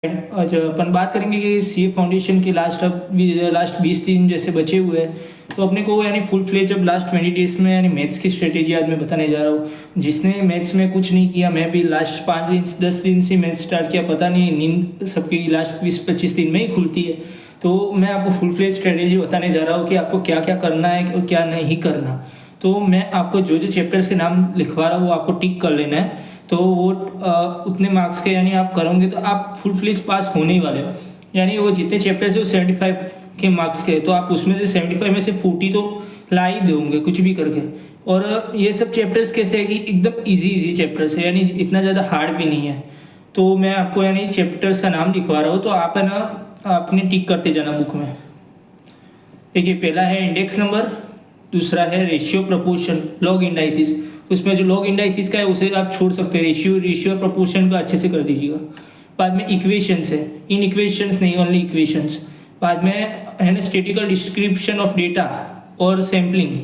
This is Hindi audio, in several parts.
आज अपन बात करेंगे कि सी फाउंडेशन के लास्ट 20 दिन जैसे बचे हुए हैं। तो अपने को यानी फुल फ्लेज अब लास्ट 20 डेज़ में यानी मैथ्स की स्ट्रेटेजी आज मैं बताने जा रहा हूँ। जिसने मैथ्स में कुछ नहीं किया, मैं भी लास्ट 5 दिन 10 दिन से मैथ्स स्टार्ट किया, पता नहीं नींद सबकी लास्ट 20-25 दिन में ही खुलती है। तो मैं आपको फुल फ्लेज स्ट्रेटेजी बताने जा रहा हूँ कि आपको क्या क्या करना है और क्या नहीं करना। तो मैं आपको जो जो चैप्टर्स के नाम लिखवा रहा हूँ वो आपको टिक कर लेना है। तो वो उतने मार्क्स के यानी आप करोगे तो आप फुल फ्लेज पास होने ही वाले हो। यानी वो जितने चैप्टर्स है वो 75 के मार्क्स के, तो आप उसमें से 75 में से 40 तो ला ही दोगे कुछ भी करके। और ये सब चैप्टर्स कैसे है कि एकदम इजी चैप्टर्स है, यानी इतना ज़्यादा हार्ड भी नहीं है। तो मैं आपको यानी चैप्टर्स का नाम लिखवा रहा हूँ, तो आप है ना अपने टिक करते जाना बुक में। देखिए, पहला है इंडेक्स नंबर, दूसरा है रेशियो प्रोपोर्शन लॉग इंडाइसिस। उसमें जो लॉग इंडाइसिस का है उसे आप छोड़ सकते हैं, रेशियो प्रोपोर्शन का अच्छे से कर दीजिएगा। बाद में इक्वेशंस है, इन इक्वेशंस नहीं, ओनली इक्वेशंस। बाद में है ना स्टैटिस्टिकल डिस्क्रिप्शन ऑफ डेटा और सैम्पलिंग।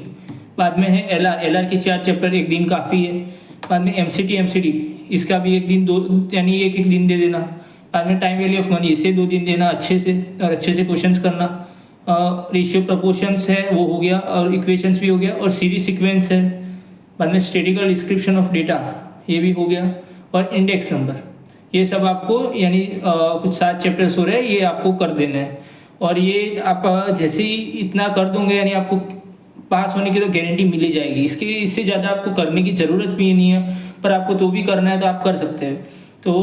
बाद में है एलआर के 4 चैप्टर, एक दिन काफ़ी है। बाद में एमसीडी, इसका भी एक दिन यानी एक दिन दे देना। बाद में टाइम वैल्यू ऑफ मनी, इसे 2 दिन देना अच्छे से, और अच्छे से क्वेश्चंस करना। रेशियो प्रोपोर्शंस है वो हो गया, और इक्वेशंस भी हो गया, और सीरीज सीक्वेंस है। बाद में स्टैटिस्टिकल डिस्क्रिप्शन ऑफ डेटा, ये भी हो गया, और इंडेक्स नंबर। ये सब आपको यानी कुछ 7 चैप्टर्स हो रहे हैं, ये आपको कर देना है। और ये आप जैसे ही इतना कर दोगे यानी आपको पास होने की तो गारंटी मिल ही जाएगी। इससे ज़्यादा आपको करने की ज़रूरत भी नहीं है, पर आपको तो भी करना है तो आप कर सकते हैं। तो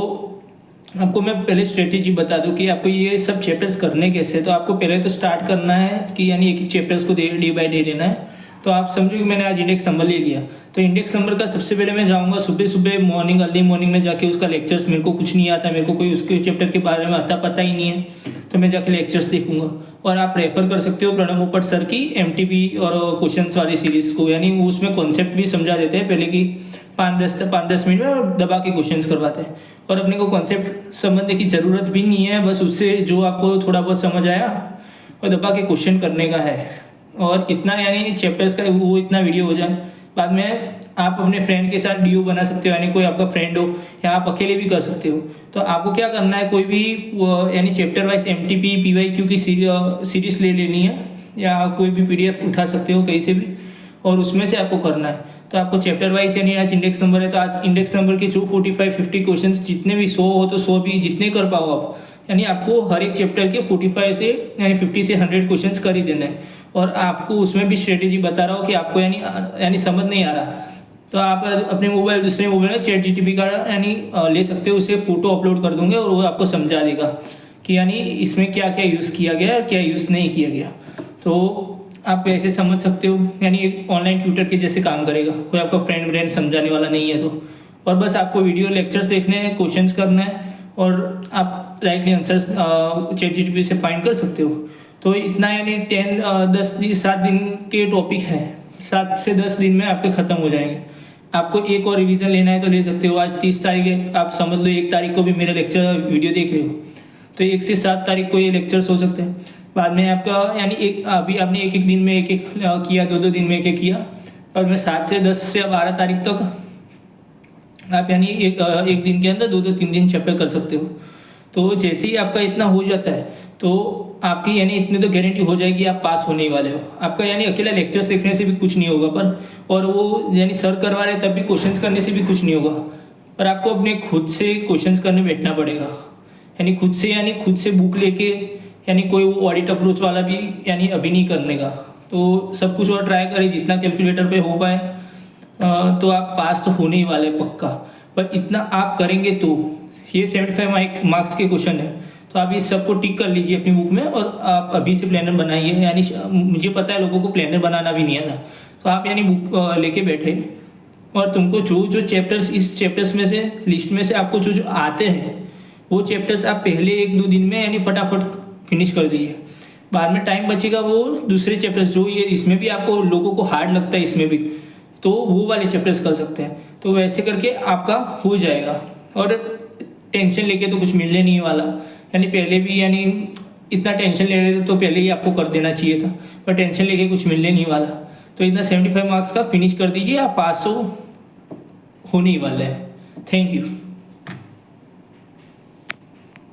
आपको मैं पहले स्ट्रेटेजी बता दूं कि आपको ये सब चैप्टर्स करने कैसे। तो आपको पहले तो स्टार्ट करना है कि यानी एक चैप्टर्स को डे बाय डे लेना है। तो आप समझो कि मैंने आज इंडेक्स नंबर ले लिया, तो इंडेक्स नंबर का सबसे पहले मैं जाऊंगा सुबह अर्ली मॉर्निंग में जाके उसका लेक्चर्स, मेरे को कुछ नहीं आता, मेरे को कोई उसके चैप्टर के बारे में आता पता ही नहीं है, तो मैं जाके लेक्चर्स देखूंगा। और आप रेफर कर सकते हो प्रणव पोपट सर की एमटीबी और क्वेश्चंस वाली सीरीज़ को, यानी उसमें कॉन्सेप्ट भी समझा देते हैं पहले की 5-10 मिनट में, और दबा के क्वेश्चंस करवाते हैं। और अपने को कॉन्सेप्ट समझने की ज़रूरत भी नहीं है, बस उससे जो आपको थोड़ा बहुत समझ आया और दबा के क्वेश्चन करने का है। और इतना यानी चैप्टर्स का वो इतना वीडियो हो जाए। बाद में आप अपने फ्रेंड के साथ डीओ बना सकते हो, यानी कोई आपका फ्रेंड हो, या आप अकेले भी कर सकते हो। तो आपको क्या करना है, कोई भी यानी चैप्टर वाइज एमटीपी पीवाईक्यू की सीरीज ले लेनी है, या कोई भी पीडीएफ उठा सकते हो कहीं से भी, और उसमें से आपको करना है। तो आपको चैप्टर वाइज यानी आज इंडेक्स नंबर है, तो आज इंडेक्स नंबर के जो 45-50 क्वेश्चन जितने भी 100 हो तो 100 भी जितने कर पाओ आप, यानी आपको हर एक चैप्टर के 45 से यानी 50 से 100 क्वेश्चंस कर ही देना है। और आपको उसमें भी स्ट्रेटेजी बता रहा हूँ कि आपको यानी समझ नहीं आ रहा, तो आप अपने दूसरे मोबाइल में चैट जीटीपी का यानी ले सकते हो, उसे फ़ोटो अपलोड कर दूंगे और वो आपको समझा देगा कि यानी इसमें क्या क्या यूज़ किया गया और क्या यूज़ नहीं किया गया। तो आप ऐसे समझ सकते हो, यानी एक ऑनलाइन ट्यूटर के जैसे काम करेगा, कोई आपका फ्रेंड समझाने वाला नहीं है। तो और बस आपको वीडियो लेक्चर्स देखने हैं, क्वेश्चंस करना है, और आप राइटली आंसर्स चैट जीटीपी से फाइंड कर सकते हो। तो इतना यानी 7 दिन के टॉपिक है, 7 से 10 दिन में आपके ख़त्म हो जाएंगे। आपको एक और रिवीजन लेना है तो ले सकते हो। आज 30 तारीख है, आप समझ लो 1 तारीख को भी मेरा लेक्चर वीडियो देख रहे हो, तो 1 से 7 तारीख को ये लेक्चर्स हो सकते हैं। बाद में आपका यानी अभी आपने एक दिन में एक किया, 2 दिन में एक किया, और मैं 7 से 10 से 12 तारीख तक आप यानी एक दिन के अंदर 2-2 3 चैप्टर कर सकते हो। तो जैसे ही आपका इतना हो जाता है तो आपकी यानी इतनी तो गारंटी हो जाएगी आप पास होने ही वाले हो। आपका यानी अकेला लेक्चर्स देखने से भी कुछ नहीं होगा, पर और वो यानी सर करवा रहे तब भी क्वेश्चंस करने से भी कुछ नहीं होगा, पर आपको अपने खुद से क्वेश्चंस करने बैठना पड़ेगा। यानी खुद से बुक लेके, यानी कोई वो ऑडिट अप्रोच वाला भी यानी अभी नहीं करने का। तो सब कुछ और ट्राई करें जितना कैलकुलेटर पे हो पाए, तो आप पास तो होने ही वाले पक्का। पर इतना आप करेंगे तो ये 75 मार्क्स के क्वेश्चन है, तो आप इस सबको टिक कर लीजिए अपनी बुक में, और आप अभी से प्लानर बनाइए। यानी मुझे पता है लोगों को प्लानर बनाना भी नहीं आता, तो आप यानी बुक लेके बैठे, और तुमको जो चैप्टर्स इस चैप्टर्स में से लिस्ट में से आपको जो आते हैं वो चैप्टर्स आप पहले 1-2 दिन में यानी फटाफट फिनिश कर दीजिए। बाद में टाइम बचेगा वो दूसरे चैप्टर्स जो ये इसमें भी आपको लोगों को हार्ड लगता है इसमें भी, तो वो वाले चैप्टर्स कर सकते हैं। तो वैसे करके आपका हो जाएगा, और टेंशन लेके तो कुछ मिलने नहीं वाला। यानी पहले भी यानी इतना टेंशन ले रहे थे तो पहले ही आपको कर देना चाहिए था, पर टेंशन लेके कुछ मिलने नहीं वाला। तो इतना 75 मार्क्स का फिनिश कर दीजिए, आप पास होने ही वाले हैं। Thank you.